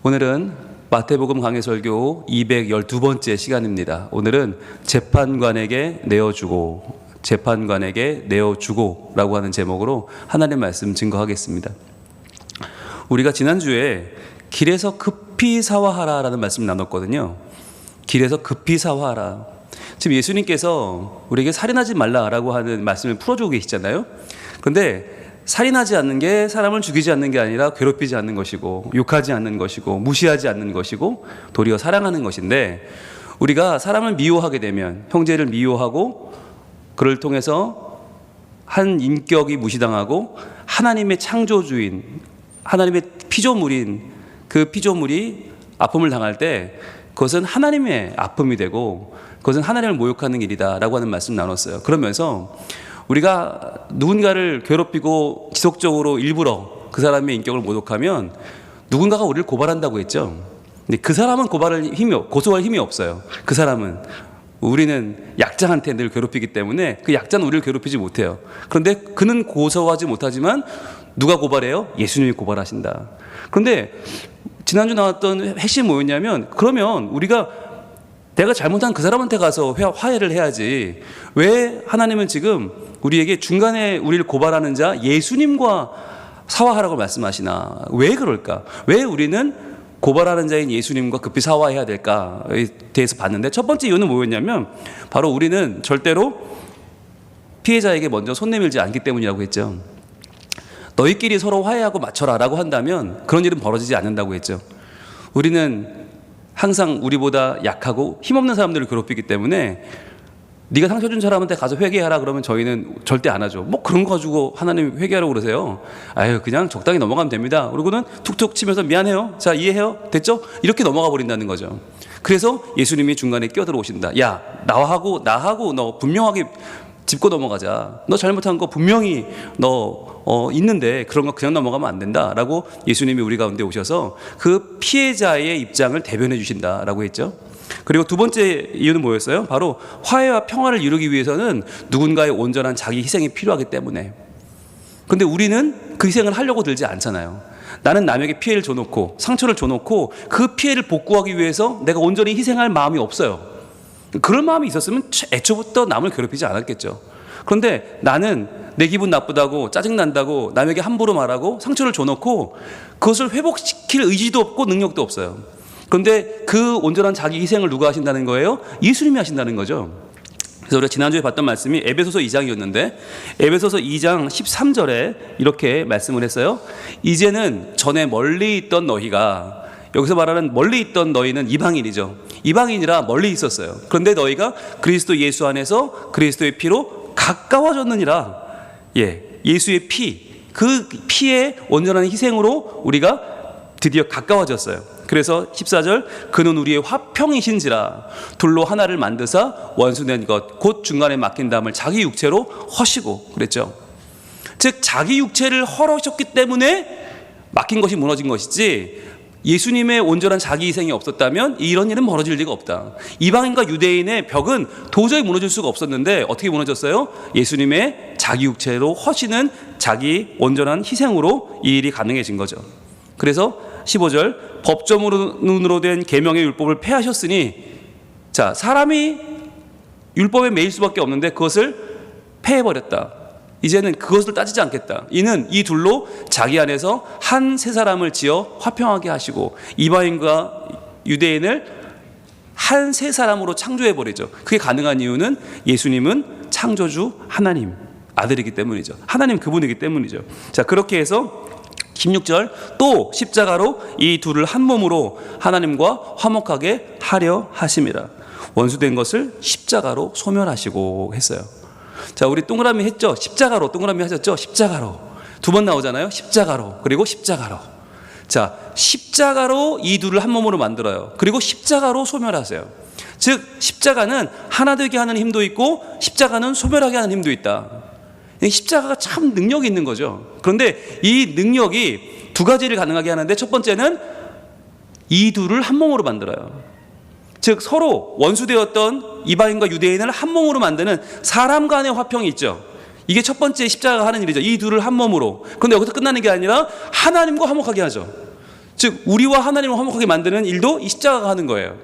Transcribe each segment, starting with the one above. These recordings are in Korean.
오늘은 마태복음 강해 설교 212번째 시간입니다. 오늘은 재판관에게 내어주고 라고 하는 제목으로 하나님의 말씀 증거하겠습니다. 우리가 지난주에 길에서 급히 사화하라 라는 말씀 나눴거든요. 길에서 급히 사화하라. 지금 예수님께서 우리에게 살인하지 말라라고 하는 말씀을 풀어주고 계시잖아요. 그런데 살인하지 않는 게 사람을 죽이지 않는 게 아니라 괴롭히지 않는 것이고, 욕하지 않는 것이고, 무시하지 않는 것이고, 도리어 사랑하는 것인데, 우리가 사람을 미워하게 되면, 형제를 미워하고 그를 통해서 한 인격이 무시당하고 하나님의 창조주인, 하나님의 피조물인 그 피조물이 아픔을 당할 때 그것은 하나님의 아픔이 되고 그것은 하나님을 모욕하는 일이다라고 하는 말씀 나눴어요. 그러면서 우리가 누군가를 괴롭히고 지속적으로 일부러 그 사람의 인격을 모독하면 누군가가 우리를 고발한다고 했죠. 근데 그 사람은 고소할 힘이 없어요. 그 사람은, 우리는 약자한테 늘 괴롭히기 때문에 그 약자는 우리를 괴롭히지 못해요. 그런데 그는 고소하지 못하지만 누가 고발해요? 예수님이 고발하신다. 그런데 지난주 나왔던 핵심이 뭐였냐면, 그러면 우리가 내가 잘못한 그 사람한테 가서 화해를 해야지, 왜 하나님은 지금 우리에게 중간에 우리를 고발하는 자 예수님과 사화하라고 말씀하시나? 왜 그럴까? 왜 우리는 고발하는 자인 예수님과 급히 사화해야 될까에 대해서 봤는데, 첫 번째 이유는 뭐였냐면 바로 우리는 절대로 피해자에게 먼저 손 내밀지 않기 때문이라고 했죠. 너희끼리 서로 화해하고 맞춰라 라고 한다면 그런 일은 벌어지지 않는다고 했죠. 우리는 항상 우리보다 약하고 힘없는 사람들을 괴롭히기 때문에 네가 상처 준 사람한테 가서 회개하라 그러면 저희는 절대 안 하죠. 뭐 그런 거 가지고 하나님 회개하라고 그러세요? 아유, 그냥 적당히 넘어가면 됩니다. 그러고는 툭툭 치면서 미안해요, 자 이해해요, 됐죠? 이렇게 넘어가 버린다는 거죠. 그래서 예수님이 중간에 끼어들어오신다. 야, 나하고 너 분명하게 짚고 넘어가자. 너 잘못한 거 분명히 있는데 그런 거 그냥 넘어가면 안 된다라고 예수님이 우리 가운데 오셔서 그 피해자의 입장을 대변해 주신다라고 했죠. 그리고 두 번째 이유는 뭐였어요? 바로 화해와 평화를 이루기 위해서는 누군가의 온전한 자기 희생이 필요하기 때문에. 근데 우리는 그 희생을 하려고 들지 않잖아요. 나는 남에게 피해를 줘놓고 상처를 줘놓고 그 피해를 복구하기 위해서 내가 온전히 희생할 마음이 없어요. 그런 마음이 있었으면 애초부터 남을 괴롭히지 않았겠죠. 그런데 나는 내 기분 나쁘다고 짜증난다고 남에게 함부로 말하고 상처를 줘놓고 그것을 회복시킬 의지도 없고 능력도 없어요. 그런데 그 온전한 자기 희생을 누가 하신다는 거예요? 예수님이 하신다는 거죠. 그래서 우리가 지난주에 봤던 말씀이 에베소서 2장이었는데 에베소서 2장 13절에 이렇게 말씀을 했어요. 이제는 전에 멀리 있던 너희가, 여기서 말하는 멀리 있던 너희는 이방인이죠. 이방인이라 멀리 있었어요. 그런데 너희가 그리스도 예수 안에서 그리스도의 피로 가까워졌느니라. 예수의 피, 그 피의 온전한 희생으로 우리가 드디어 가까워졌어요. 그래서 14절, 그는 우리의 화평이신지라 둘로 하나를 만드사 원수된 것 곧 중간에 막힌 담을 자기 육체로 허시고 그랬죠. 즉 자기 육체를 헐으셨기 때문에 막힌 것이 무너진 것이지, 예수님의 온전한 자기 희생이 없었다면 이런 일은 벌어질 리가 없다. 이방인과 유대인의 벽은 도저히 무너질 수가 없었는데 어떻게 무너졌어요? 예수님의 자기 육체로 허시는 자기 온전한 희생으로 이 일이 가능해진 거죠. 그래서 15절, 법조문으로 된 계명의 율법을 폐하셨으니, 자, 사람이 율법에 매일 수밖에 없는데 그것을 폐해버렸다. 이제는 그것을 따지지 않겠다. 이는 이 둘로 자기 안에서 한 세 사람을 지어 화평하게 하시고 이방인과 유대인을 한 세 사람으로 창조해버리죠. 그게 가능한 이유는 예수님은 창조주 하나님 아들이기 때문이죠. 하나님 그분이기 때문이죠. 자, 그렇게 해서 16절, 또 십자가로 이 둘을 한 몸으로 하나님과 화목하게 하려 하심이라. 원수된 것을 십자가로 소멸하시고 했어요. 자, 우리 동그라미 했죠? 십자가로 동그라미 하셨죠? 십자가로 두 번 나오잖아요. 십자가로, 그리고 십자가로. 자, 십자가로 이 둘을 한 몸으로 만들어요. 그리고 십자가로 소멸하세요. 즉 십자가는 하나 되게 하는 힘도 있고 십자가는 소멸하게 하는 힘도 있다. 십자가가 참 능력이 있는 거죠. 그런데 이 능력이 두 가지를 가능하게 하는데, 첫 번째는 이 둘을 한 몸으로 만들어요. 즉 서로 원수되었던 이방인과 유대인을 한 몸으로 만드는 사람 간의 화평이 있죠. 이게 첫 번째 십자가가 하는 일이죠. 이 둘을 한 몸으로. 그런데 여기서 끝나는 게 아니라 하나님과 화목하게 하죠. 즉 우리와 하나님을 화목하게 만드는 일도 이 십자가가 하는 거예요.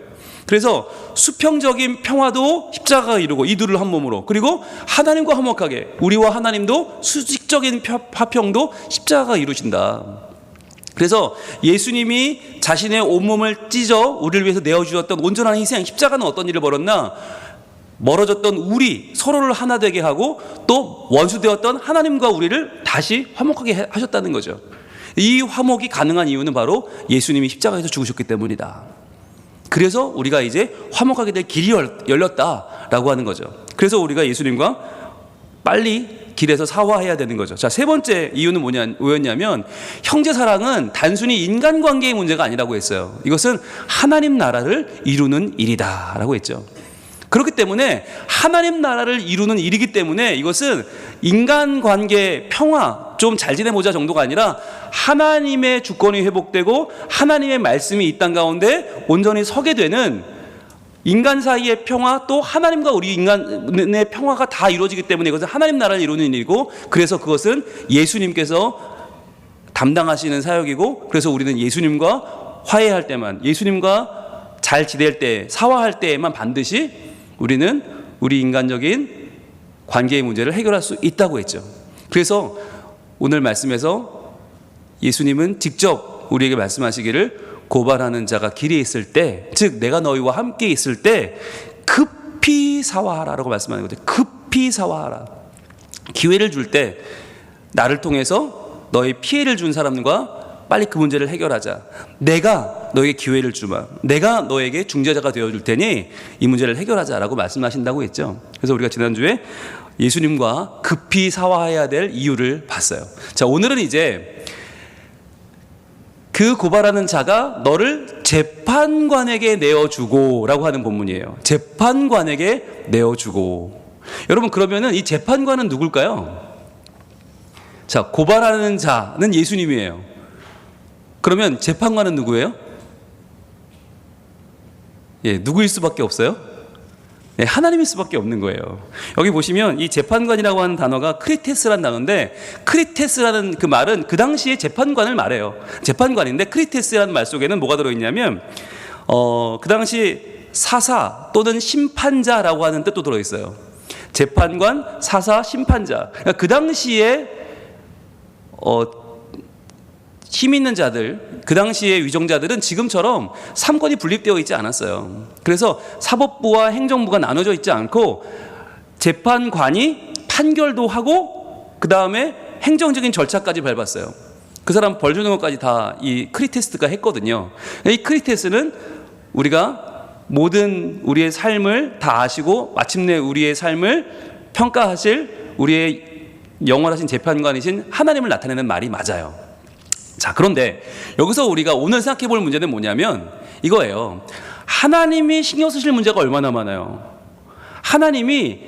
그래서 수평적인 평화도 십자가가 이루고, 이 둘을 한 몸으로, 그리고 하나님과 화목하게 우리와 하나님도 수직적인 화평도 십자가가 이루신다. 그래서 예수님이 자신의 온몸을 찢어 우리를 위해서 내어주셨던 온전한 희생, 십자가는 어떤 일을 벌였나? 멀어졌던 우리 서로를 하나 되게 하고, 또 원수되었던 하나님과 우리를 다시 화목하게 하셨다는 거죠. 이 화목이 가능한 이유는 바로 예수님이 십자가에서 죽으셨기 때문이다. 그래서 우리가 이제 화목하게 될 길이 열렸다라고 하는 거죠. 그래서 우리가 예수님과 빨리 길에서 사화해야 되는 거죠. 자, 세 번째 이유는 뭐였냐면, 형제 사랑은 단순히 인간관계의 문제가 아니라고 했어요. 이것은 하나님 나라를 이루는 일이다 라고 했죠. 그렇기 때문에 하나님 나라를 이루는 일이기 때문에 이것은 인간관계 평화 좀 잘 지내보자 정도가 아니라, 하나님의 주권이 회복되고 하나님의 말씀이 이 땅 가운데 온전히 서게 되는 인간 사이의 평화, 또 하나님과 우리 인간의 평화가 다 이루어지기 때문에 이것은 하나님 나라를 이루는 일이고, 그래서 그것은 예수님께서 담당하시는 사역이고, 그래서 우리는 예수님과 화해할 때만, 예수님과 잘 지낼 때, 사화할 때에만 반드시 우리는 우리 인간적인 관계의 문제를 해결할 수 있다고 했죠. 그래서 오늘 말씀에서 예수님은 직접 우리에게 말씀하시기를, 고발하는 자가 길에 있을 때, 즉 내가 너희와 함께 있을 때 급히 사화하라라고 말씀하는 거죠. 급히 사화하라. 기회를 줄 때 나를 통해서 너희 피해를 준 사람과 빨리 그 문제를 해결하자. 내가 너에게 기회를 주마. 내가 너에게 중재자가 되어줄 테니 이 문제를 해결하자라고 말씀하신다고 했죠. 그래서 우리가 지난주에 예수님과 급히 사화해야 될 이유를 봤어요. 자, 오늘은 이제 그 고발하는 자가 너를 재판관에게 내어주고 라고 하는 본문이에요. 재판관에게 내어주고. 여러분, 그러면은 이 재판관은 누굴까요? 자, 고발하는 자는 예수님이에요. 그러면 재판관은 누구예요? 예, 누구일 수밖에 없어요? 네, 하나님일 수밖에 없는 거예요. 여기 보시면 이 재판관이라고 하는 단어가 크리테스라는 단어인데, 크리테스라는 그 말은 그 당시에 재판관을 말해요. 재판관인데 크리테스라는 말 속에는 뭐가 들어있냐면 그 당시 사사 또는 심판자라고 하는 뜻도 들어있어요. 재판관, 사사, 심판자. 그러니까 그 당시에 힘 있는 자들, 그 당시의 위정자들은 지금처럼 삼권이 분립되어 있지 않았어요. 그래서 사법부와 행정부가 나눠져 있지 않고, 재판관이 판결도 하고 그 다음에 행정적인 절차까지 밟았어요. 그 사람 벌 주는 것까지 다 이 크리테스가 했거든요. 이 크리테스는 우리가 모든 우리의 삶을 다 아시고 마침내 우리의 삶을 평가하실 우리의 영원하신 재판관이신 하나님을 나타내는 말이 맞아요. 자, 그런데 여기서 우리가 오늘 생각해 볼 문제는 뭐냐면 이거예요. 하나님이 신경 쓰실 문제가 얼마나 많아요. 하나님이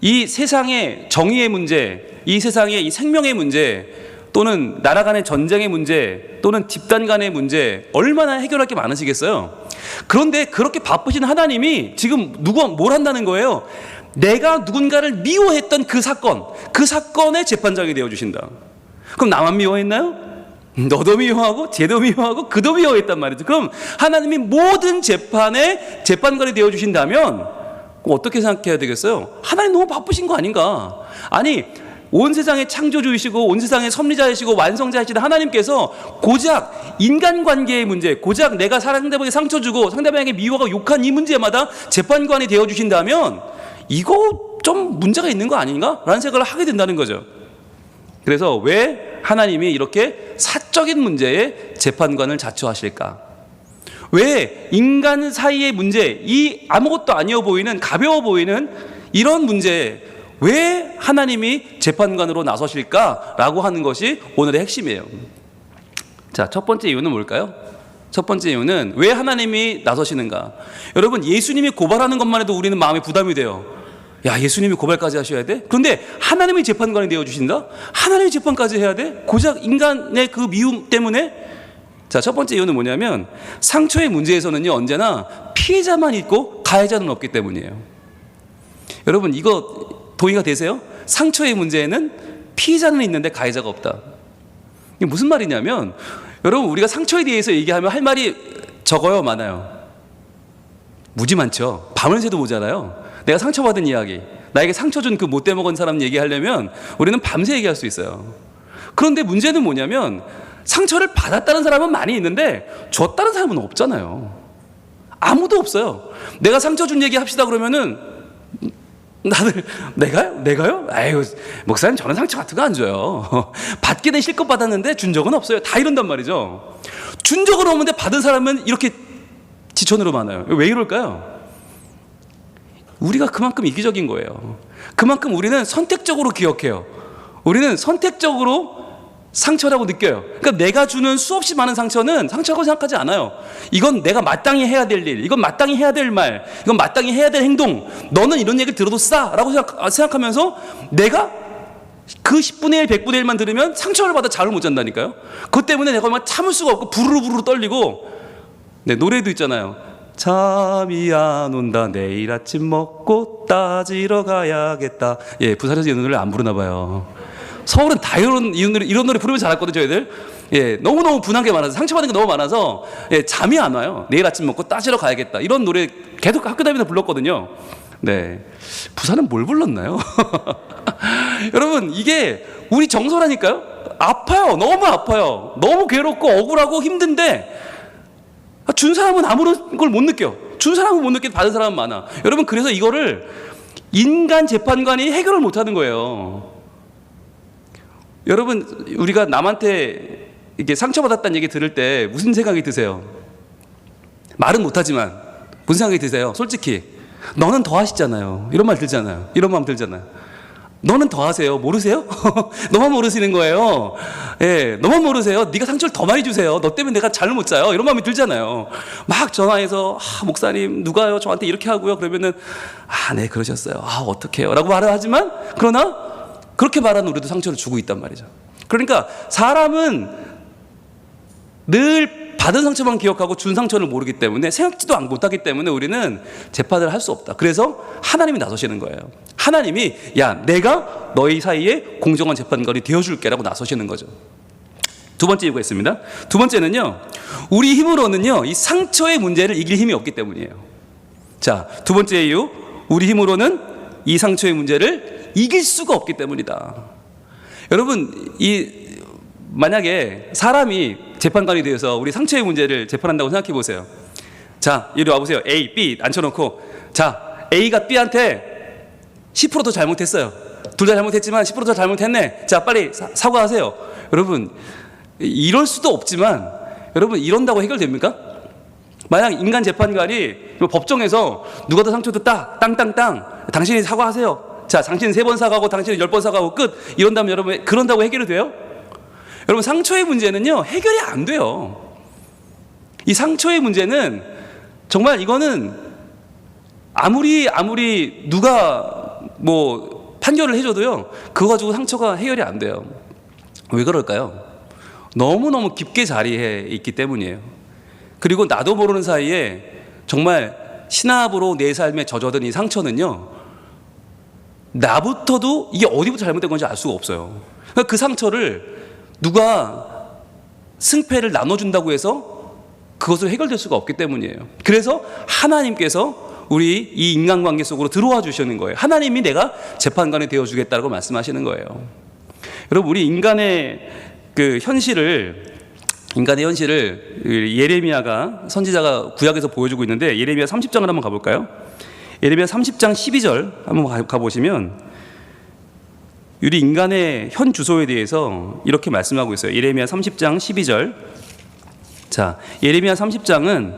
이 세상의 정의의 문제, 이 세상의 이 생명의 문제, 또는 나라 간의 전쟁의 문제, 또는 집단 간의 문제, 얼마나 해결할 게 많으시겠어요. 그런데 그렇게 바쁘신 하나님이 지금 뭘 한다는 거예요? 내가 누군가를 미워했던 그 사건의 재판장이 되어주신다. 그럼 나만 미워했나요? 너도 미워하고 쟤도 미워하고 그도 미워했단 말이죠. 그럼 하나님이 모든 재판의 재판관이 되어주신다면 어떻게 생각해야 되겠어요? 하나님 너무 바쁘신 거 아닌가? 아니, 온 세상의 창조주이시고 온 세상의 섭리자이시고 완성자이신 하나님께서 고작 인간관계의 문제, 고작 내가 상대방에게 상처 주고 상대방에게 미워하고 욕한 이 문제마다 재판관이 되어주신다면 이거 좀 문제가 있는 거 아닌가? 라는 생각을 하게 된다는 거죠. 그래서 왜 하나님이 이렇게 사적인 문제에 재판관을 자처하실까? 왜 인간 사이의 문제, 이 아무것도 아니어 보이는, 가벼워 보이는 이런 문제에 왜 하나님이 재판관으로 나서실까라고 하는 것이 오늘의 핵심이에요. 자, 첫 번째 이유는 뭘까요? 첫 번째 이유는 왜 하나님이 나서시는가? 여러분, 예수님이 고발하는 것만 해도 우리는 마음에 부담이 돼요. 야, 예수님이 고발까지 하셔야 돼? 그런데 하나님이 재판관이 되어주신다? 하나님이 재판까지 해야 돼? 고작 인간의 그 미움 때문에? 자, 첫 번째 이유는 뭐냐면 상처의 문제에서는요, 언제나 피해자만 있고 가해자는 없기 때문이에요. 여러분, 이거 동의가 되세요? 상처의 문제에는 피해자는 있는데 가해자가 없다. 이게 무슨 말이냐면, 여러분, 우리가 상처에 대해서 얘기하면 할 말이 적어요, 많아요? 무지 많죠. 밤을 새도 모자라요. 내가 상처받은 이야기, 나에게 상처 준 그 못돼 먹은 사람 얘기하려면 우리는 밤새 얘기할 수 있어요. 그런데 문제는 뭐냐면 상처를 받았다는 사람은 많이 있는데 줬다는 사람은 없잖아요. 아무도 없어요. 내가 상처 준 얘기 합시다 그러면은 다들 내가요? 아유, 목사님 저는 상처 같은 거 안 줘요. 받게 된 실컷 받았는데 준 적은 없어요. 다 이런단 말이죠. 준 적은 없는데 받은 사람은 이렇게 지천으로 많아요. 왜 이럴까요? 우리가 그만큼 이기적인 거예요. 그만큼 우리는 선택적으로 기억해요. 우리는 선택적으로 상처라고 느껴요. 그러니까 내가 주는 수없이 많은 상처는 상처라고 생각하지 않아요. 이건 내가 마땅히 해야 될 일, 이건 마땅히 해야 될 말, 이건 마땅히 해야 될 행동, 너는 이런 얘기를 들어도 싸라고 생각하면서 내가 그 10분의 1, 100분의 1만 들으면 상처를 받아 잠을 못 잔다니까요. 그것 때문에 내가 막 참을 수가 없고 부르르 떨리고. 네, 노래도 있잖아요. 잠이 안 온다, 내일 아침 먹고 따지러 가야겠다. 예, 부산에서 이 노래를 안 부르나 봐요. 서울은 다 이런 노래 부르면 잘했거든요, 저희들. 예, 너무너무 분한 게 많아서, 상처받은 게 너무 많아서, 예, 잠이 안 와요. 내일 아침 먹고 따지러 가야겠다. 이런 노래 계속 학교 다니면서 불렀거든요. 네. 부산은 뭘 불렀나요? 여러분, 이게 우리 정서라니까요? 아파요. 너무 아파요. 너무 괴롭고 억울하고 힘든데, 준 사람은 아무런 걸 못 느껴. 준 사람은 못 느끼고 받은 사람은 많아. 여러분, 그래서 이거를 인간 재판관이 해결을 못 하는 거예요. 여러분, 우리가 남한테 이렇게 상처받았다는 얘기 들을 때 무슨 생각이 드세요? 말은 못하지만 무슨 생각이 드세요? 솔직히 너는 더 하시잖아요. 이런 말 들잖아요. 이런 마음 들잖아요. 너는 더 하세요. 모르세요? 너만 모르시는 거예요. 예, 너만 모르세요. 네가 상처를 더 많이 주세요. 너 때문에 내가 잠을 못 자요. 이런 마음이 들잖아요. 막 전화해서 목사님 누가요? 저한테 이렇게 하고요. 그러면은 네, 그러셨어요. 어떡해요? 라고 말을 하지만 그러나 그렇게 말하는 우리도 상처를 주고 있단 말이죠. 그러니까 사람은 늘 받은 상처만 기억하고 준 상처를 모르기 때문에, 생각지도 못하기 때문에 우리는 재판을 할 수 없다. 그래서 하나님이 나서시는 거예요. 하나님이 내가 너희 사이에 공정한 재판관이 되어줄게 라고 나서시는 거죠. 두 번째 이유가 있습니다. 두 번째는요, 우리 힘으로는요 이 상처의 문제를 이길 힘이 없기 때문이에요. 자, 두 번째 이유, 우리 힘으로는 이 상처의 문제를 이길 수가 없기 때문이다. 여러분, 만약에 사람이 재판관이 되어서 우리 상처의 문제를 재판한다고 생각해 보세요. 자, 이리 와보세요. A, B 앉혀놓고, 자, A가 B한테 10% 더 잘못했어요. 둘 다 잘못했지만 10% 더 잘못했네. 자, 빨리 사과하세요. 여러분, 이럴 수도 없지만, 여러분, 이런다고 해결됩니까? 만약 인간 재판관이 법정에서 누가 더 상처 줬다, 땅땅땅, 당신이 사과하세요. 자, 당신은 3번 사과하고 당신은 10번 사과하고 끝. 이런다면 여러분, 그런다고 해결이 돼요? 여러분, 상처의 문제는요 해결이 안 돼요. 이 상처의 문제는 정말, 이거는 아무리 누가 판결을 해줘도요 그거 가지고 상처가 해결이 안 돼요. 왜 그럴까요? 너무너무 깊게 자리해 있기 때문이에요. 그리고 나도 모르는 사이에 정말 신압으로 내 삶에 젖어든 이 상처는요, 나부터도 이게 어디부터 잘못된 건지 알 수가 없어요. 그러니까 그 상처를 누가 승패를 나눠준다고 해서 그것을 해결될 수가 없기 때문이에요. 그래서 하나님께서 우리 이 인간관계 속으로 들어와 주시는 거예요. 하나님이 내가 재판관이 되어주겠다고 말씀하시는 거예요. 여러분, 우리 인간의 현실을 예레미야가, 선지자가 구약에서 보여주고 있는데, 예레미야 30장을 한번 가볼까요? 예레미야 30장 12절 한번 가보시면 우리 인간의 현 주소에 대해서 이렇게 말씀하고 있어요. 예레미야 30장 12절. 자, 예레미야 30장은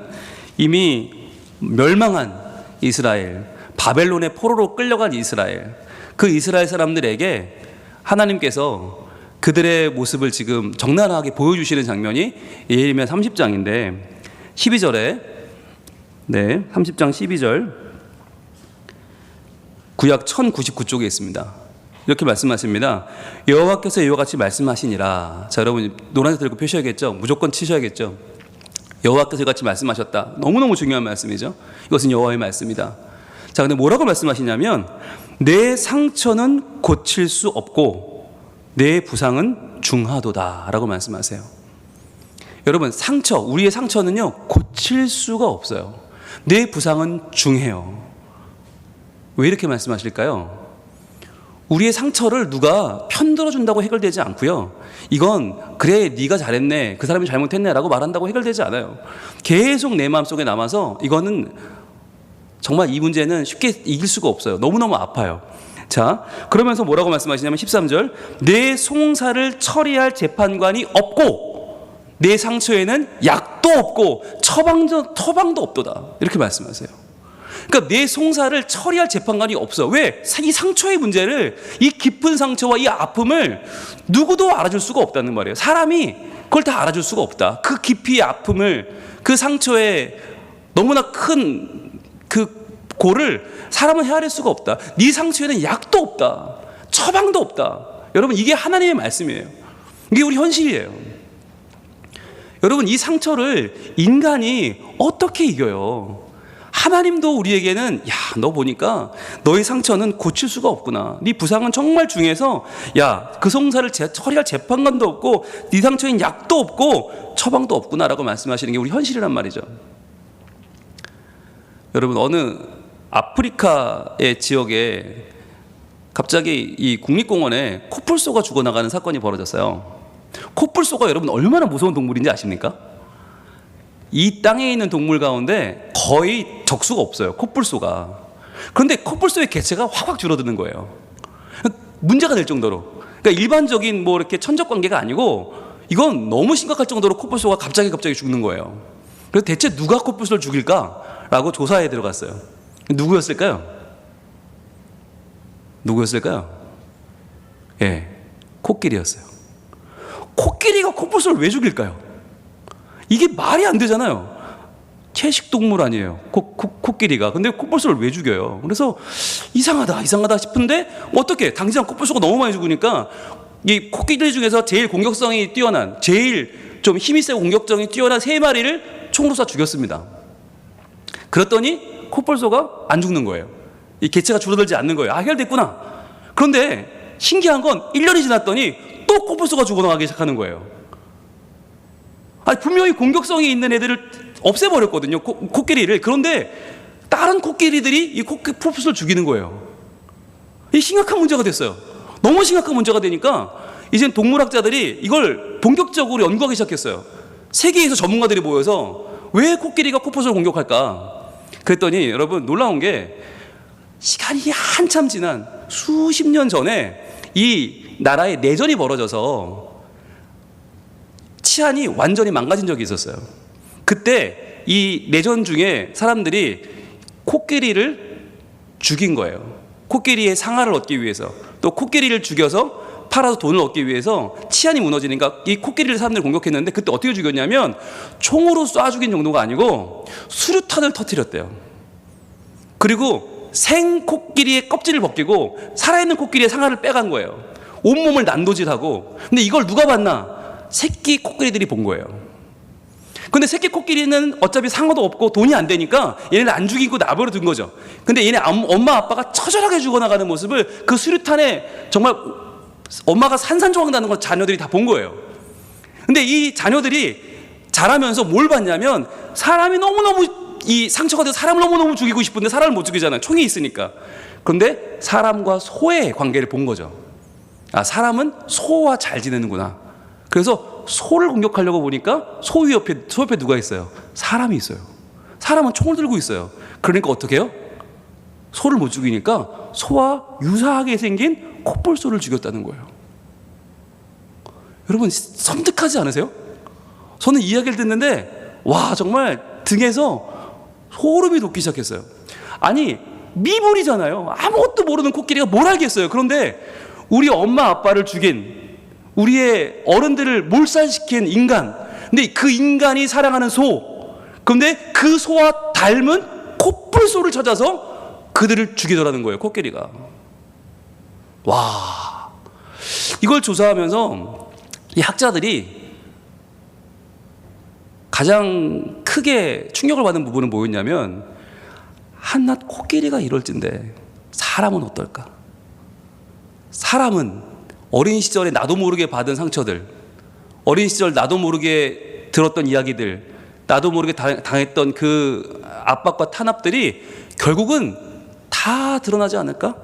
이미 멸망한 이스라엘, 바벨론의 포로로 끌려간 이스라엘, 그 이스라엘 사람들에게 하나님께서 그들의 모습을 지금 적나라하게 보여주시는 장면이 예레미야 30장인데 12절에 30장 12절, 구약 1099쪽에 있습니다. 이렇게 말씀하십니다. 여호와께서 이와 같이 말씀하시니라. 자, 여러분 노란색 들고 표시해야겠죠? 무조건 치셔야겠죠? 여호와께서 같이 말씀하셨다. 너무너무 중요한 말씀이죠. 이것은 여호와의 말씀이다. 자, 근데 뭐라고 말씀하시냐면, 내 상처는 고칠 수 없고 내 부상은 중하도다 라고 말씀하세요. 여러분, 상처, 우리의 상처는요, 고칠 수가 없어요. 내 부상은 중해요. 왜 이렇게 말씀하실까요? 우리의 상처를 누가 편들어준다고 해결되지 않고요. 이건 그래 네가 잘했네, 그 사람이 잘못했네 라고 말한다고 해결되지 않아요. 계속 내 마음속에 남아서 이거는 정말 이 문제는 쉽게 이길 수가 없어요. 너무너무 아파요. 자, 그러면서 뭐라고 말씀하시냐면 13절, 내 송사를 처리할 재판관이 없고 내 상처에는 약도 없고 처방도 없도다, 이렇게 말씀하세요. 그러니까 내 송사를 처리할 재판관이 없어. 왜? 이 상처의 문제를, 이 깊은 상처와 이 아픔을 누구도 알아줄 수가 없다는 말이에요. 사람이 그걸 다 알아줄 수가 없다. 그 깊이의 아픔을, 그 상처의 너무나 큰 그 고를 사람은 헤아릴 수가 없다. 네 상처에는 약도 없다, 처방도 없다. 여러분, 이게 하나님의 말씀이에요. 이게 우리 현실이에요. 여러분, 이 상처를 인간이 어떻게 이겨요? 하나님도 우리에게는, 야, 너 보니까 너의 상처는 고칠 수가 없구나, 네 부상은 정말 중해서 야, 그 송사를 처리할 재판관도 없고 네 상처엔 약도 없고 처방도 없구나 라고 말씀하시는 게 우리 현실이란 말이죠. 여러분, 어느 아프리카의 지역에 갑자기 이 국립공원에 코뿔소가 죽어나가는 사건이 벌어졌어요. 코뿔소가 여러분 얼마나 무서운 동물인지 아십니까? 이 땅에 있는 동물 가운데 거의 적수가 없어요, 코뿔소가. 그런데 코뿔소의 개체가 확 줄어드는 거예요. 문제가 될 정도로. 그러니까 일반적인 뭐 이렇게 천적 관계가 아니고 이건 너무 심각할 정도로 코뿔소가 갑자기 죽는 거예요. 그래서 대체 누가 코뿔소를 죽일까라고 조사에 들어갔어요. 누구였을까요? 예, 코끼리였어요. 코끼리가 코뿔소를 왜 죽일까요? 이게 말이 안 되잖아요. 채식동물 아니에요, 코끼리가. 근데 코뿔소를 왜 죽여요? 그래서 이상하다 싶은데 어떻게 당장 코뿔소가 너무 많이 죽으니까 이 코끼리 중에서 제일 공격성이 뛰어난, 제일 좀 힘이 세고 공격성이 뛰어난 3마리를 총으로 쏴 죽였습니다. 그랬더니 코뿔소가 안 죽는 거예요. 이 개체가 줄어들지 않는 거예요. 아, 해결됐구나. 그런데 신기한 건 1년이 지났더니 또 코뿔소가 죽어나가기 시작하는 거예요. 아니, 분명히 공격성이 있는 애들을 없애버렸거든요, 코끼리를. 그런데 다른 코끼리들이 이 코뿔소를 죽이는 거예요. 이 심각한 문제가 됐어요. 너무 심각한 문제가 되니까 이젠 동물학자들이 이걸 본격적으로 연구하기 시작했어요. 세계에서 전문가들이 모여서 왜 코끼리가 코뿔소를 공격할까? 그랬더니 여러분, 놀라운 게 시간이 한참 지난 수십 년 전에 이 나라에 내전이 벌어져서 치안이 완전히 망가진 적이 있었어요. 그때 이 내전 중에 사람들이 코끼리를 죽인 거예요. 코끼리의 상아를 얻기 위해서, 또 코끼리를 죽여서 팔아서 돈을 얻기 위해서 치안이 무너지니까 이 코끼리를 사람들이 공격했는데, 그때 어떻게 죽였냐면 총으로 쏴 죽인 정도가 아니고 수류탄을 터뜨렸대요. 그리고 생 코끼리의 껍질을 벗기고 살아있는 코끼리의 상아를 빼간 거예요. 온몸을 난도질하고. 근데 이걸 누가 봤나? 새끼 코끼리들이 본 거예요. 근데 새끼 코끼리는 어차피 상어도 없고 돈이 안 되니까 얘네를 안 죽이고 나버려 둔 거죠. 근데 얘네 엄마 아빠가 처절하게 죽어나가는 모습을 그 수류탄에 정말 엄마가 산산조각 나는 걸 자녀들이 다 본 거예요. 근데 이 자녀들이 자라면서 뭘 봤냐면, 사람이 너무너무 이 상처가 돼서 사람을 너무너무 죽이고 싶은데 사람을 못 죽이잖아요, 총이 있으니까. 그런데 사람과 소의 관계를 본 거죠. 아, 사람은 소와 잘 지내는구나. 그래서 소를 공격하려고 보니까 소 옆에 누가 있어요? 사람이 있어요. 사람은 총을 들고 있어요. 그러니까 어떻게 해요? 소를 못 죽이니까 소와 유사하게 생긴 코뿔소를 죽였다는 거예요. 여러분, 섬뜩하지 않으세요? 저는 이야기를 듣는데 와, 정말 등에서 소름이 돋기 시작했어요. 아니, 미물이잖아요. 아무것도 모르는 코끼리가 뭘 알겠어요. 그런데 우리 엄마 아빠를 죽인, 우리의 어른들을 몰살시킨 인간, 근데 그 인간이 사랑하는 소, 그런데 그 소와 닮은 코뿔소를 찾아서 그들을 죽이더라는 거예요, 코끼리가. 와, 이걸 조사하면서 이 학자들이 가장 크게 충격을 받은 부분은 뭐였냐면, 한낱 코끼리가 이럴진데 사람은 어떨까? 사람은 어린 시절에 나도 모르게 받은 상처들, 어린 시절 나도 모르게 들었던 이야기들, 나도 모르게 당했던 그 압박과 탄압들이 결국은 다 드러나지 않을까?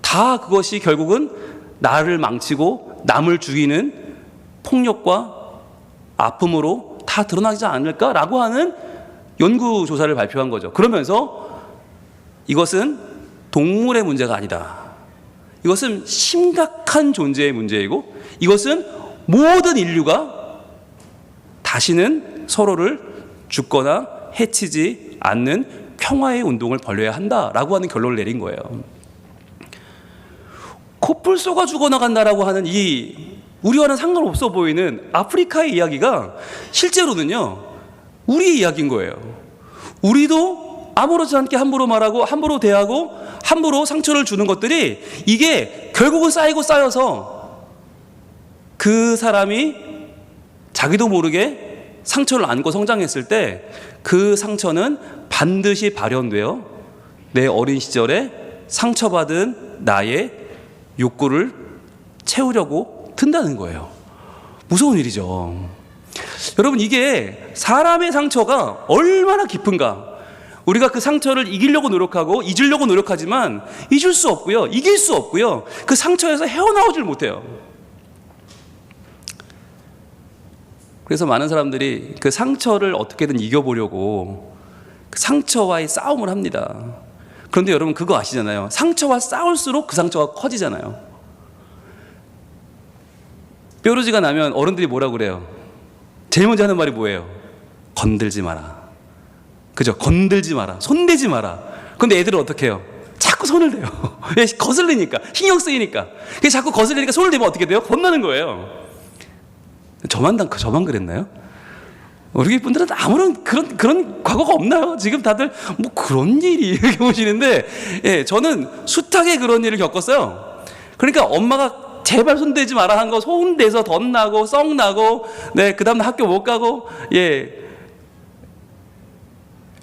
다 그것이 결국은 나를 망치고 남을 죽이는 폭력과 아픔으로 다 드러나지 않을까라고 하는 연구조사를 발표한 거죠. 그러면서 이것은 동물의 문제가 아니다. 이것은 심각한 존재의 문제이고, 이것은 모든 인류가 다시는 서로를 죽거나 해치지 않는 평화의 운동을 벌여야 한다라고 하는 결론을 내린 거예요. 코뿔 쏘가 죽어나간다라고 하는 이 우리와는 상관없어 보이는 아프리카의 이야기가 실제로는요, 우리의 이야기인 거예요. 우리도 아무렇지 않게 함부로 말하고 함부로 대하고 함부로 상처를 주는 것들이 이게 결국은 쌓이고 쌓여서 그 사람이 자기도 모르게 상처를 안고 성장했을 때 그 상처는 반드시 발현되어 내 어린 시절에 상처받은 나의 욕구를 채우려고 든다는 거예요. 무서운 일이죠. 여러분, 이게 사람의 상처가 얼마나 깊은가. 우리가 그 상처를 이기려고 노력하고 잊으려고 노력하지만 잊을 수 없고요, 이길 수 없고요, 그 상처에서 헤어나오질 못해요. 그래서 많은 사람들이 그 상처를 어떻게든 이겨보려고 그 상처와의 싸움을 합니다. 그런데 여러분, 그거 아시잖아요. 상처와 싸울수록 그 상처가 커지잖아요. 뾰루지가 나면 어른들이 뭐라고 그래요? 제일 먼저 하는 말이 뭐예요? 건들지 마라. 그죠? 건들지 마라. 손대지 마라. 근데 애들은 어떻게 해요? 자꾸 손을 대요. 거슬리니까, 신경 쓰이니까. 자꾸 거슬리니까 손을 대면 어떻게 돼요? 겁나는 거예요. 저만 그랬나요? 우리 분들은 아무런 그런 과거가 없나요? 지금 다들 뭐 그런 일이 이렇게 보시는데, 예, 저는 숱하게 그런 일을 겪었어요. 그러니까 엄마가 제발 손대지 마라 한 거 손대서 덧나고 썩나고, 네, 그 다음날 학교 못 가고, 예.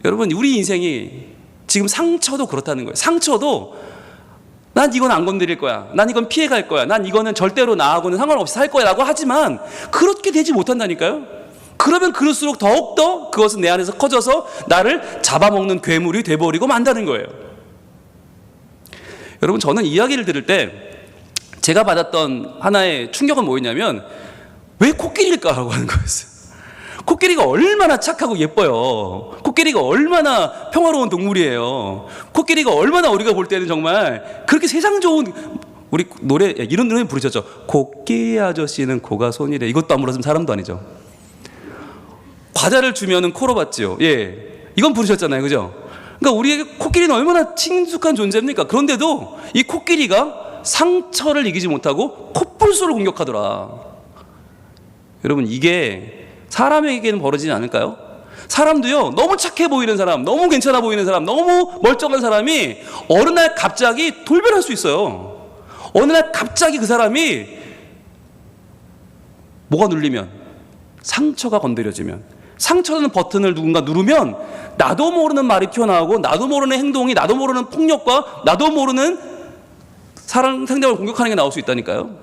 여러분, 우리 인생이 지금 상처도 그렇다는 거예요. 상처도 난 이건 안 건드릴 거야, 난 이건 피해갈 거야, 난 이거는 절대로 나하고는 상관없이 살 거야 라고 하지만 그렇게 되지 못한다니까요. 그러면 그럴수록 더욱더 그것은 내 안에서 커져서 나를 잡아먹는 괴물이 돼버리고 만다는 거예요. 여러분, 저는 이야기를 들을 때 제가 받았던 하나의 충격은 뭐였냐면, 왜 코끼리일까라고 하는 거였어요. 코끼리가 얼마나 착하고 예뻐요. 코끼리가 얼마나 평화로운 동물이에요. 코끼리가 얼마나 우리가 볼 때는 정말 그렇게 세상 좋은, 우리 노래, 이런 노래 부르셨죠. 코끼리 아저씨는 코가 손이래. 이것도 안 불렀으면 사람도 아니죠. 과자를 주면은 코로 받지요. 예, 이건 부르셨잖아요, 그죠? 그러니까 우리에게 코끼리는 얼마나 친숙한 존재입니까? 그런데도 이 코끼리가 상처를 이기지 못하고 코뿔소를 공격하더라. 여러분, 이게 사람에게는 벌어지지 않을까요? 사람도요, 너무 착해 보이는 사람, 너무 괜찮아 보이는 사람, 너무 멀쩡한 사람이 어느 날 갑자기 돌변할 수 있어요. 어느 날 갑자기 그 사람이 뭐가 눌리면, 상처가 건드려지면, 상처는 버튼을 누군가 누르면 나도 모르는 말이 튀어나오고, 나도 모르는 행동이, 나도 모르는 폭력과 나도 모르는 상대방을 공격하는 게 나올 수 있다니까요.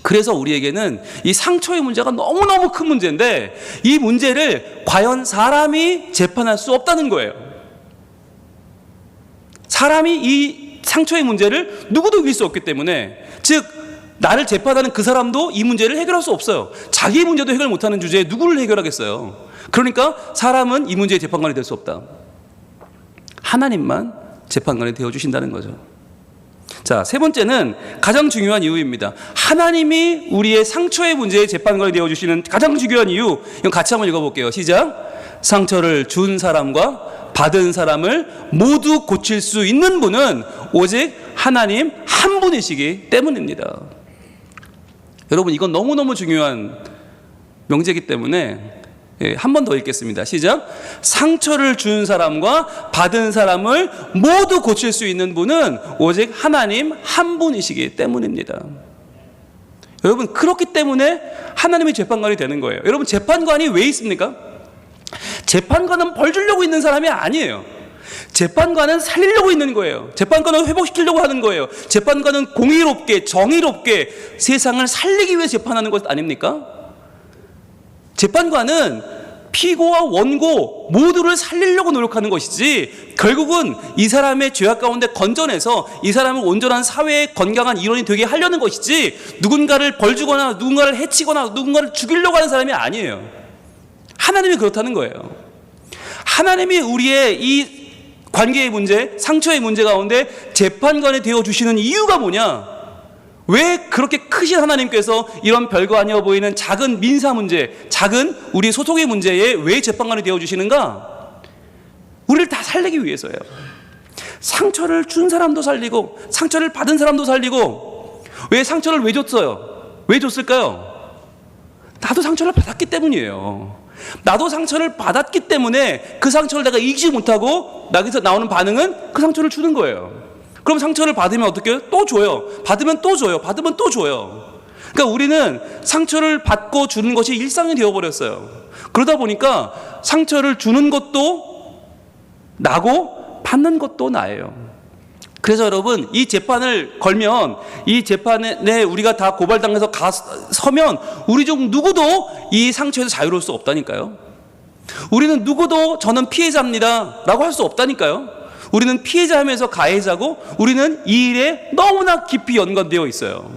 그래서 우리에게는 이 상처의 문제가 너무너무 큰 문제인데, 이 문제를 과연 사람이 재판할 수 없다는 거예요. 사람이 이 상처의 문제를 누구도 이길 수 없기 때문에, 즉 나를 재판하는 그 사람도 이 문제를 해결할 수 없어요. 자기 문제도 해결 못하는 주제에 누구를 해결하겠어요? 그러니까 사람은 이 문제의 재판관이 될 수 없다. 하나님만 재판관이 되어주신다는 거죠. 자, 세 번째는 가장 중요한 이유입니다. 하나님이 우리의 상처의 문제의 재판관이 되어주시는 가장 중요한 이유, 이건 같이 한번 읽어볼게요. 시작. 상처를 준 사람과 받은 사람을 모두 고칠 수 있는 분은 오직 하나님 한 분이시기 때문입니다. 여러분, 이건 너무너무 중요한 명제이기 때문에 한 번 더 읽겠습니다. 시작. 상처를 준 사람과 받은 사람을 모두 고칠 수 있는 분은 오직 하나님 한 분이시기 때문입니다. 여러분, 그렇기 때문에 하나님이 재판관이 되는 거예요. 여러분, 재판관이 왜 있습니까? 재판관은 벌 주려고 있는 사람이 아니에요. 재판관은 살리려고 있는 거예요. 재판관은 회복시키려고 하는 거예요. 재판관은 공의롭게, 정의롭게 세상을 살리기 위해 재판하는 것 아닙니까? 재판관은 피고와 원고 모두를 살리려고 노력하는 것이지 결국은 이 사람의 죄악 가운데 건져내서 이 사람을 온전한 사회의 건강한 일원이 되게 하려는 것이지 누군가를 벌주거나 누군가를 해치거나 누군가를 죽이려고 하는 사람이 아니에요. 하나님이 그렇다는 거예요. 하나님이 우리의 이 관계의 문제, 상처의 문제 가운데 재판관이 되어주시는 이유가 뭐냐? 왜 그렇게 크신 하나님께서 이런 별거 아니어 보이는 작은 민사 문제, 작은 우리 소속의 문제에 왜 재판관이 되어주시는가? 우리를 다 살리기 위해서예요. 상처를 준 사람도 살리고 상처를 받은 사람도 살리고. 왜 상처를 왜 줬어요? 왜 줬을까요? 나도 상처를 받았기 때문이에요. 나도 상처를 받았기 때문에 그 상처를 내가 이기지 못하고 나기서 나오는 반응은 그 상처를 주는 거예요. 그럼 상처를 받으면 어떻게 해요? 또 줘요. 받으면 또 줘요. 받으면 또 줘요. 그러니까 우리는 상처를 받고 주는 것이 일상이 되어버렸어요. 그러다 보니까 상처를 주는 것도 나고 받는 것도 나예요. 그래서 여러분, 이 재판을 걸면, 이 재판에 우리가 다 고발당해서 서면 우리 중 누구도 이 상처에서 자유로울 수 없다니까요. 우리는 누구도 저는 피해자입니다 라고 할 수 없다니까요. 우리는 피해자이면서 가해자고 우리는 이 일에 너무나 깊이 연관되어 있어요.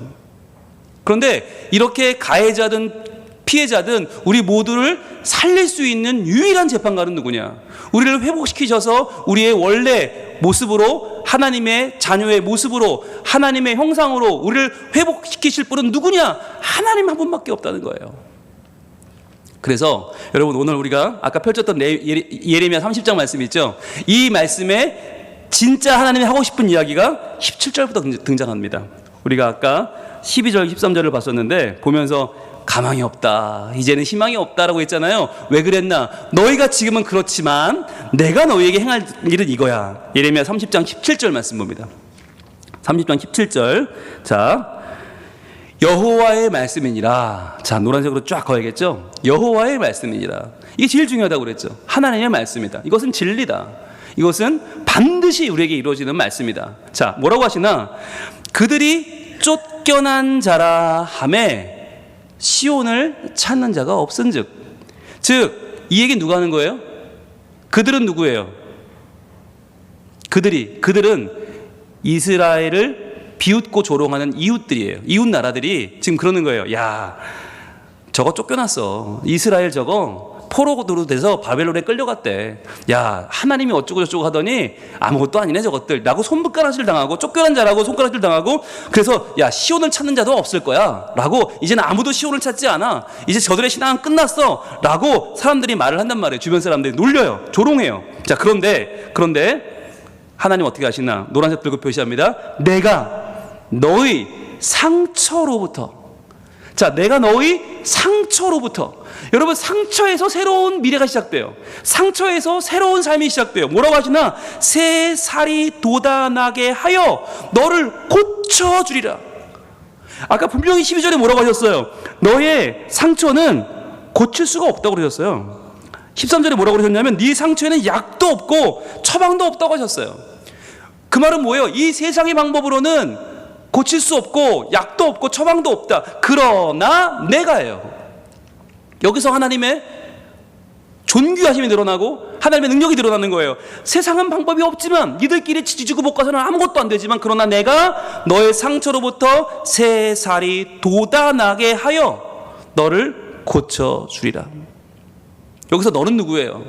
그런데 이렇게 가해자든 피해자든 우리 모두를 살릴 수 있는 유일한 재판관은 누구냐? 우리를 회복시키셔서 우리의 원래 모습으로, 하나님의 자녀의 모습으로, 하나님의 형상으로 우리를 회복시키실 분은 누구냐? 하나님 한 분밖에 없다는 거예요. 그래서 여러분, 오늘 우리가 아까 펼쳤던 예레미야 30장 말씀 있죠? 이 말씀에 진짜 하나님이 하고 싶은 이야기가 17절부터 등장합니다. 우리가 아까 12절 13절을 봤었는데 보면서 가망이 없다, 이제는 희망이 없다라고 했잖아요. 왜 그랬나? 너희가 지금은 그렇지만 내가 너희에게 행할 일은 이거야. 예레미야 30장 17절 말씀 봅니다. 30장 17절. 자, 여호와의 말씀이니라. 자, 노란색으로 쫙 그어야겠죠? 여호와의 말씀이니라. 이게 제일 중요하다고 그랬죠. 하나님의 말씀이다. 이것은 진리다. 이것은 반드시 우리에게 이루어지는 말씀이다. 자, 뭐라고 하시나? 그들이 쫓겨난 자라 하매 시온을 찾는 자가 없은즉. 즉, 이 얘기는 누가 하는 거예요? 그들은 누구예요? 그들은 이스라엘을 비웃고 조롱하는 이웃들이에요. 이웃 나라들이 지금 그러는 거예요. 야, 저거 쫓겨났어. 이스라엘 저거 포로로 돼서 바벨론에 끌려갔대. 야, 하나님이 어쩌고 저쩌고 하더니 아무것도 아니네 저것들 라고 손가락질 당하고, 쫓겨난 자라고 손가락질 당하고, 그래서 야, 시온을 찾는 자도 없을 거야 라고, 이제는 아무도 시온을 찾지 않아, 이제 저들의 신앙은 끝났어 라고 사람들이 말을 한단 말이에요. 주변 사람들이 놀려요. 조롱해요. 자, 그런데 하나님 어떻게 하시나? 노란색 붉은 표시합니다. 내가 너희 상처로부터. 자, 내가 너희 상처로부터. 여러분, 상처에서 새로운 미래가 시작돼요. 상처에서 새로운 삶이 시작돼요. 뭐라고 하시나? 새 살이 돋아나게 하여 너를 고쳐주리라. 아까 분명히 12절에 뭐라고 하셨어요? 너의 상처는 고칠 수가 없다고 그러셨어요. 13절에 뭐라고 그러셨냐면 네 상처에는 약도 없고 처방도 없다고 하셨어요. 그 말은 뭐예요? 이 세상의 방법으로는 고칠 수 없고 약도 없고 처방도 없다. 그러나 내가예요. 여기서 하나님의 존귀하심이 드러나고 하나님의 능력이 드러나는 거예요. 세상은 방법이 없지만, 니들끼리 지지고 볶아서는 아무것도 안 되지만, 그러나 내가 너의 상처로부터 새 살이 돋아나게 하여 너를 고쳐주리라. 여기서 너는 누구예요?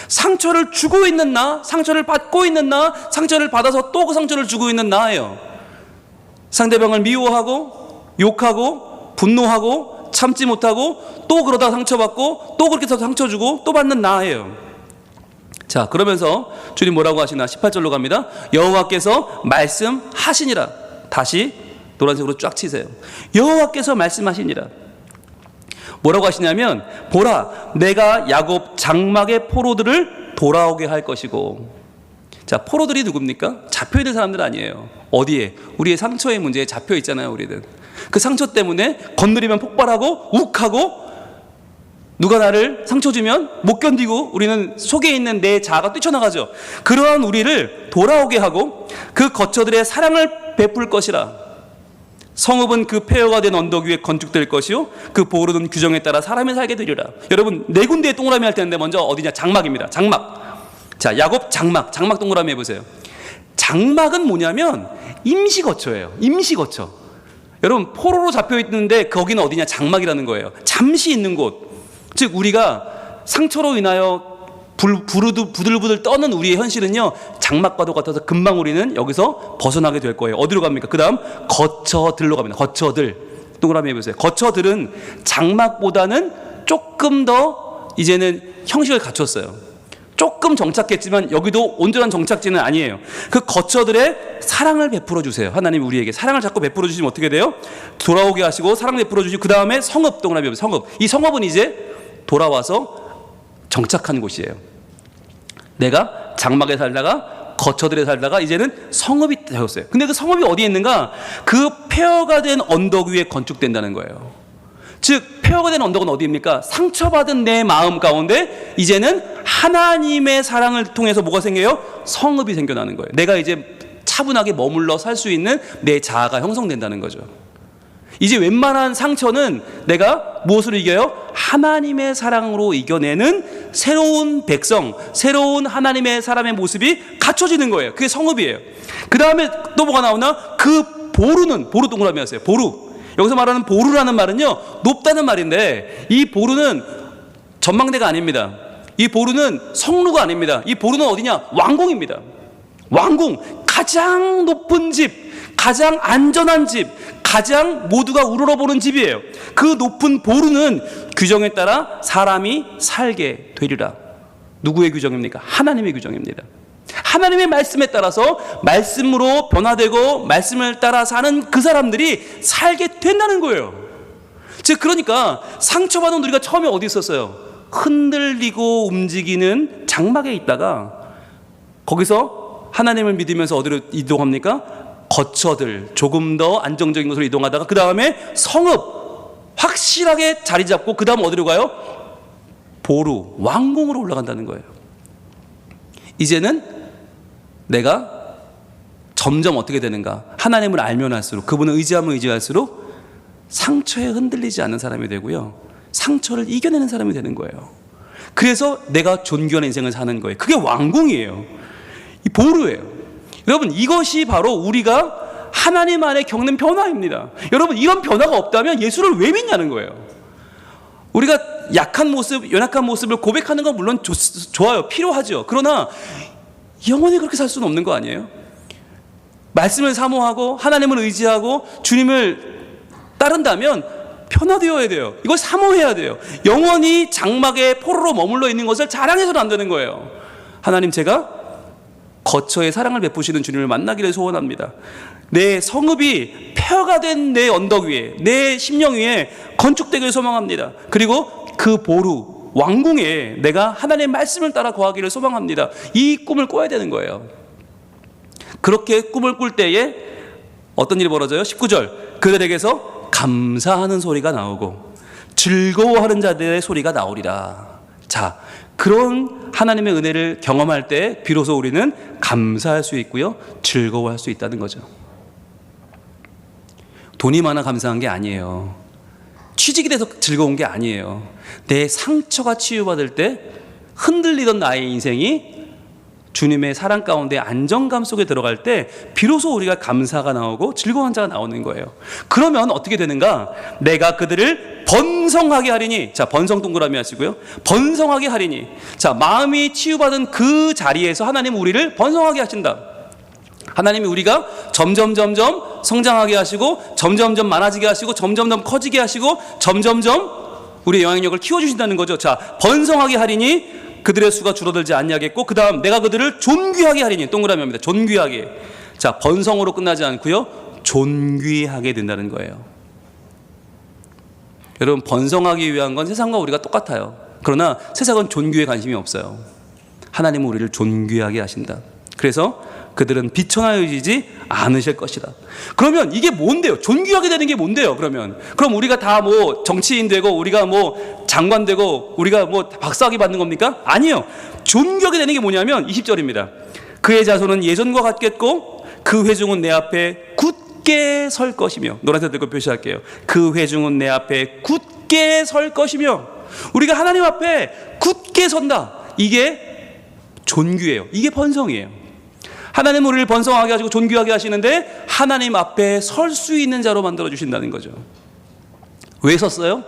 상처를 주고 있는 나, 상처를 받고 있는 나, 상처를 받아서 또 그 상처를 주고 있는 나예요. 상대방을 미워하고 욕하고 분노하고 참지 못하고 또 그러다 상처받고 또 그렇게 해서 상처 주고 또 받는 나예요. 자, 그러면서 주님 뭐라고 하시나? 18절로 갑니다. 여호와께서 말씀하시니라. 다시 노란색으로 쫙 치세요. 여호와께서 말씀하시니라. 뭐라고 하시냐면, 보라, 내가 야곱 장막의 포로들을 돌아오게 할 것이고. 자, 포로들이 누굽니까? 잡혀있는 사람들 아니에요. 어디에? 우리의 상처의 문제에 잡혀있잖아요. 우리는 그 상처 때문에 건드리면 폭발하고 욱하고, 누가 나를 상처 주면 못 견디고 우리는 속에 있는 내 자아가 뛰쳐나가죠. 그러한 우리를 돌아오게 하고 그 거처들의 사랑을 베풀 것이라. 성읍은 그 폐허가 된 언덕 위에 건축될 것이요 그 보르는 규정에 따라 사람이 살게 되리라. 여러분 네 군데에 동그라미 할 텐데 먼저 어디냐? 장막입니다. 장막. 자, 야곱 장막. 장막 동그라미 해보세요. 장막은 뭐냐면 임시거처예요. 임시거처. 여러분 포로로 잡혀 있는데 거기는 어디냐? 장막이라는 거예요. 잠시 있는 곳. 즉 우리가 상처로 인하여 부들부들 떠는 우리의 현실은요, 장막과도 같아서 금방 우리는 여기서 벗어나게 될 거예요. 어디로 갑니까? 그 다음 거처들로 갑니다. 거처들. 동그라미 해보세요. 거처들은 장막보다는 조금 더 이제는 형식을 갖췄어요. 조금 정착했지만 여기도 온전한 정착지는 아니에요. 그 거처들의 사랑을 베풀어 주세요. 하나님 우리에게 사랑을 자꾸 베풀어 주시면 어떻게 돼요? 돌아오게 하시고 사랑 베풀어 주시고 그 다음에 성읍. 동그라미 해보세요. 성읍. 이 성읍은 이제 돌아와서 정착한 곳이에요. 내가 장막에 살다가 거처들에 살다가 이제는 성읍이 되었어요. 근데 그 성읍이 어디에 있는가? 그 폐허가 된 언덕 위에 건축된다는 거예요. 즉 폐허가 된 언덕은 어디입니까? 상처받은 내 마음 가운데 이제는 하나님의 사랑을 통해서 뭐가 생겨요? 성읍이 생겨나는 거예요. 내가 이제 차분하게 머물러 살 수 있는 내 자아가 형성된다는 거죠. 이제 웬만한 상처는 내가 무엇으로 이겨요? 하나님의 사랑으로 이겨내는 새로운 백성, 새로운 하나님의 사람의 모습이 갖춰지는 거예요. 그게 성읍이에요. 그 다음에 또 뭐가 나오나? 그 보루는, 보루 동그라미 하세요. 보루. 여기서 말하는 보루라는 말은요, 높다는 말인데 이 보루는 전망대가 아닙니다. 이 보루는 성루가 아닙니다. 이 보루는 어디냐? 왕궁입니다. 왕궁. 가장 높은 집, 가장 안전한 집, 가장 모두가 우러러보는 집이에요. 그 높은 보루는 규정에 따라 사람이 살게 되리라. 누구의 규정입니까? 하나님의 규정입니다. 하나님의 말씀에 따라서 말씀으로 변화되고 말씀을 따라 사는 그 사람들이 살게 된다는 거예요. 즉 그러니까 상처받은 우리가 처음에 어디 있었어요? 흔들리고 움직이는 장막에 있다가 거기서 하나님을 믿으면서 어디로 이동합니까? 거처들, 조금 더 안정적인 곳으로 이동하다가 그 다음에 성읍 확실하게 자리 잡고 그 다음 어디로 가요? 보루, 왕궁으로 올라간다는 거예요. 이제는 내가 점점 어떻게 되는가? 하나님을 알면 할수록, 그분을 의지하면 의지할수록 상처에 흔들리지 않는 사람이 되고요, 상처를 이겨내는 사람이 되는 거예요. 그래서 내가 존귀한 인생을 사는 거예요. 그게 왕궁이에요. 이 보루예요. 여러분 이것이 바로 우리가 하나님 안에 겪는 변화입니다. 여러분 이런 변화가 없다면 예수를 왜 믿냐는 거예요. 우리가 약한 모습, 연약한 모습을 고백하는 건 물론 좋아요. 필요하죠. 그러나 영원히 그렇게 살 수는 없는 거 아니에요? 말씀을 사모하고 하나님을 의지하고 주님을 따른다면 변화되어야 돼요. 이걸 사모해야 돼요. 영원히 장막에 포로로 머물러 있는 것을 자랑해서는 안 되는 거예요. 하나님 제가 거처에 사랑을 베푸시는 주님을 만나기를 소원합니다. 내 성읍이 폐허가 된 내 언덕 위에, 내 심령 위에 건축되기를 소망합니다. 그리고 그 보루, 왕궁에 내가 하나님의 말씀을 따라 거하기를 소망합니다. 이 꿈을 꿔야 되는 거예요. 그렇게 꿈을 꿀 때에 어떤 일이 벌어져요? 19절 그들에게서 감사하는 소리가 나오고 즐거워하는 자들의 소리가 나오리라. 자, 그런 하나님의 은혜를 경험할 때 비로소 우리는 감사할 수 있고요, 즐거워할 수 있다는 거죠. 돈이 많아 감사한 게 아니에요. 취직이 돼서 즐거운 게 아니에요. 내 상처가 치유받을 때 흔들리던 나의 인생이 주님의 사랑 가운데 안정감 속에 들어갈 때 비로소 우리가 감사가 나오고 즐거운 자가 나오는 거예요. 그러면 어떻게 되는가? 내가 그들을 번성하게 하리니, 자 번성 동그라미 하시고요, 번성하게 하리니, 자 마음이 치유받은 그 자리에서 하나님은 우리를 번성하게 하신다. 하나님이 우리가 점점 성장하게 하시고 점점 많아지게 하시고 점점 커지게 하시고 점점 우리의 영향력을 키워주신다는 거죠. 자 번성하게 하리니 그들의 수가 줄어들지 않냐겠고, 그 다음 내가 그들을 존귀하게 하리니, 동그라미 합니다. 존귀하게. 자 번성으로 끝나지 않고요, 존귀하게 된다는 거예요. 여러분 번성하기 위한 건 세상과 우리가 똑같아요. 그러나 세상은 존귀에 관심이 없어요. 하나님은 우리를 존귀하게 하신다. 그래서 그들은 비천하여지지 않으실 것이다. 그러면 이게 뭔데요? 존귀하게 되는 게 뭔데요? 그럼 우리가 다 뭐 정치인 되고 우리가 뭐 장관 되고 우리가 뭐 박사학위 받는 겁니까? 아니요. 존귀하게 되는 게 뭐냐면 20절입니다. 그의 자손은 예전과 같겠고 그 회중은 내 앞에 굳게 굳게 설 것이며, 노란색 들고 표시할게요. 그 회중은 내 앞에 굳게 설 것이며. 우리가 하나님 앞에 굳게 선다. 이게 존귀예요. 이게 번성이에요. 하나님은 우리를 번성하게 하시고 존귀하게 하시는데 하나님 앞에 설 수 있는 자로 만들어 주신다는 거죠. 왜 섰어요?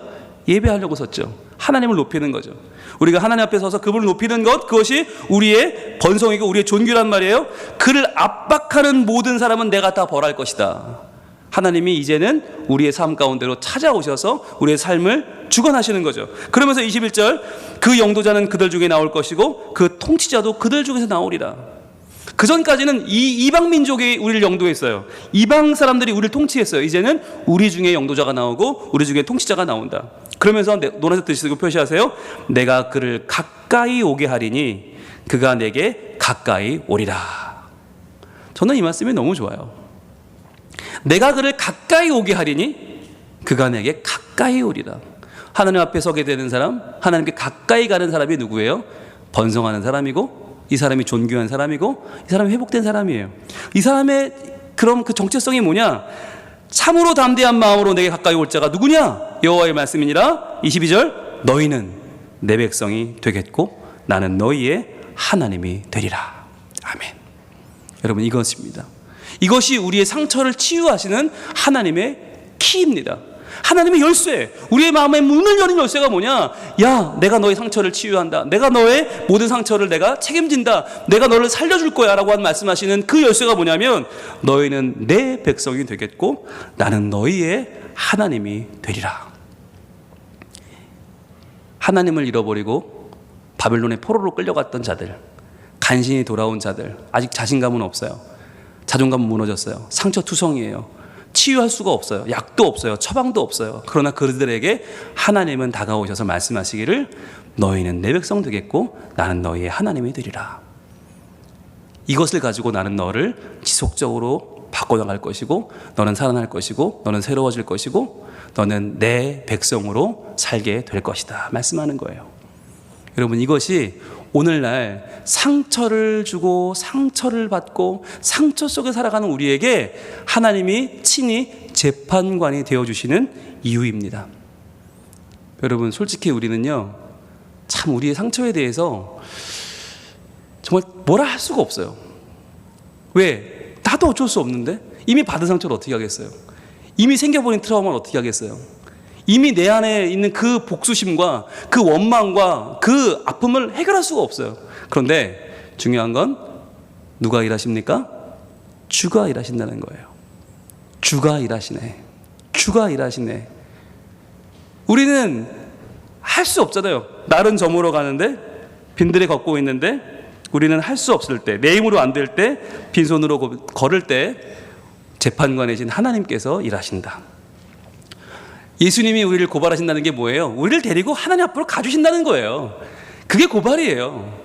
예배하려고 섰죠. 하나님을 높이는 거죠. 우리가 하나님 앞에 서서 그분을 높이는 것, 그것이 우리의 번성이고 우리의 존귀란 말이에요. 그를 압박하는 모든 사람은 내가 다 벌할 것이다. 하나님이 이제는 우리의 삶 가운데로 찾아오셔서 우리의 삶을 주관하시는 거죠. 그러면서 21절, 그 영도자는 그들 중에 나올 것이고 그 통치자도 그들 중에서 나오리라. 그 전까지는 이 이방 민족이 우리를 영도했어요. 이방 사람들이 우리를 통치했어요. 이제는 우리 중에 영도자가 나오고 우리 중에 통치자가 나온다. 그러면서 노란색 드시고 표시하세요. 내가 그를 가까이 오게 하리니 그가 내게 가까이 오리라. 저는 이 말씀이 너무 좋아요. 내가 그를 가까이 오게 하리니 그가 내게 가까이 오리라. 하나님 앞에 서게 되는 사람, 하나님께 가까이 가는 사람이 누구예요? 번성하는 사람이고, 이 사람이 존귀한 사람이고, 이 사람이 회복된 사람이에요. 이 사람의 그럼 그 정체성이 뭐냐? 참으로 담대한 마음으로 내게 가까이 올 자가 누구냐? 여호와의 말씀이니라. 22절, 너희는 내 백성이 되겠고 나는 너희의 하나님이 되리라. 아멘. 여러분, 이것입니다. 이것이 우리의 상처를 치유하시는 하나님의 키입니다. 하나님의 열쇠, 우리의 마음의 문을 여는 열쇠가 뭐냐? 야, 내가 너의 상처를 치유한다. 내가 너의 모든 상처를 내가 책임진다. 내가 너를 살려줄 거야 라고 말씀하시는 그 열쇠가 뭐냐면, 너희는 내 백성이 되겠고 나는 너희의 하나님이 되리라. 하나님을 잃어버리고 바벨론의 포로로 끌려갔던 자들, 간신히 돌아온 자들, 아직 자신감은 없어요. 자존감은 무너졌어요. 상처투성이에요. 치유할 수가 없어요. 약도 없어요. 처방도 없어요. 그러나 그들에게 하나님은 다가오셔서 말씀하시기를, 너희는 내 백성 되겠고 나는 너희의 하나님이 되리라. 이것을 가지고 나는 너를 지속적으로 바꿔나갈 것이고, 너는 살아날 것이고, 너는 새로워질 것이고, 너는 내 백성으로 살게 될 것이다 말씀하는 거예요. 여러분, 이것이 오늘날 상처를 주고 상처를 받고 상처 속에 살아가는 우리에게 하나님이 친히 재판관이 되어주시는 이유입니다. 여러분, 솔직히 우리는요, 참 우리의 상처에 대해서 정말 뭐라 할 수가 없어요. 왜? 나도 어쩔 수 없는데? 이미 받은 상처를 어떻게 하겠어요? 이미 생겨버린 트라우마를 어떻게 하겠어요? 이미 내 안에 있는 그 복수심과 그 원망과 그 아픔을 해결할 수가 없어요. 그런데 중요한 건 누가 일하십니까? 주가 일하신다는 거예요. 주가 일하시네. 주가 일하시네. 우리는 할 수 없잖아요. 날은 저물어 가는데, 빈들에 걷고 있는데, 우리는 할 수 없을 때, 내 힘으로 안 될 때, 빈손으로 걸을 때 재판관이신 하나님께서 일하신다. 예수님이 우리를 고발하신다는 게 뭐예요? 우리를 데리고 하나님 앞으로 가주신다는 거예요. 그게 고발이에요.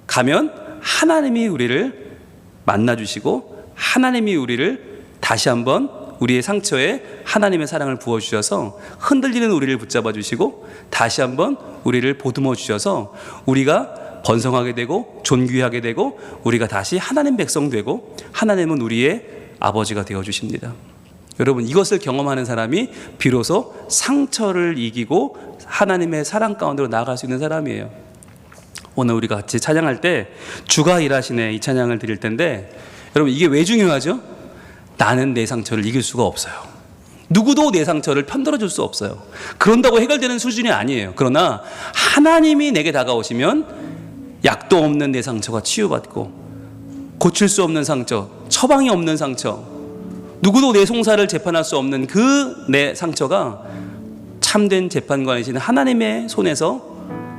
가면 하나님이 우리를 만나주시고, 하나님이 우리를 다시 한번 우리의 상처에 하나님의 사랑을 부어주셔서 흔들리는 우리를 붙잡아 주시고, 다시 한번 우리를 보듬어 주셔서 우리가 번성하게 되고 존귀하게 되고, 우리가 다시 하나님 백성 되고, 하나님은 우리의 아버지가 되어 주십니다. 여러분, 이것을 경험하는 사람이 비로소 상처를 이기고 하나님의 사랑 가운데로 나아갈 수 있는 사람이에요. 오늘 우리가 같이 찬양할 때 주가 일하시네, 이 찬양을 드릴 텐데, 여러분, 이게 왜 중요하죠? 나는 내 상처를 이길 수가 없어요. 누구도 내 상처를 편들어 줄 수 없어요. 그런다고 해결되는 수준이 아니에요. 그러나 하나님이 내게 다가오시면 약도 없는 내 상처가 치유받고, 고칠 수 없는 상처, 처방이 없는 상처, 누구도 내 송사를 재판할 수 없는 그 내 상처가 참된 재판관이신 하나님의 손에서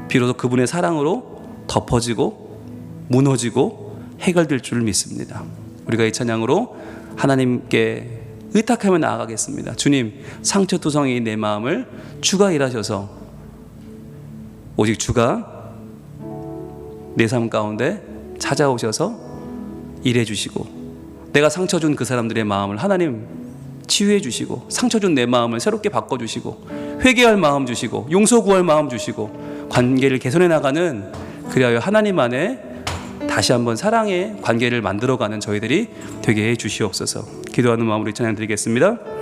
비로소 그분의 사랑으로 덮어지고 무너지고 해결될 줄 믿습니다. 우리가 이 찬양으로 하나님께 의탁하며 나아가겠습니다. 주님, 상처투성이 내 마음을 주가 일하셔서, 오직 주가 내 삶 가운데 찾아오셔서 일해 주시고, 내가 상처 준 그 사람들의 마음을 하나님 치유해 주시고, 상처 준 내 마음을 새롭게 바꿔주시고, 회개할 마음 주시고, 용서 구할 마음 주시고, 관계를 개선해 나가는, 그리하여 하나님 안에 다시 한번 사랑의 관계를 만들어가는 저희들이 되게 해 주시옵소서. 기도하는 마음으로 찬양 드리겠습니다.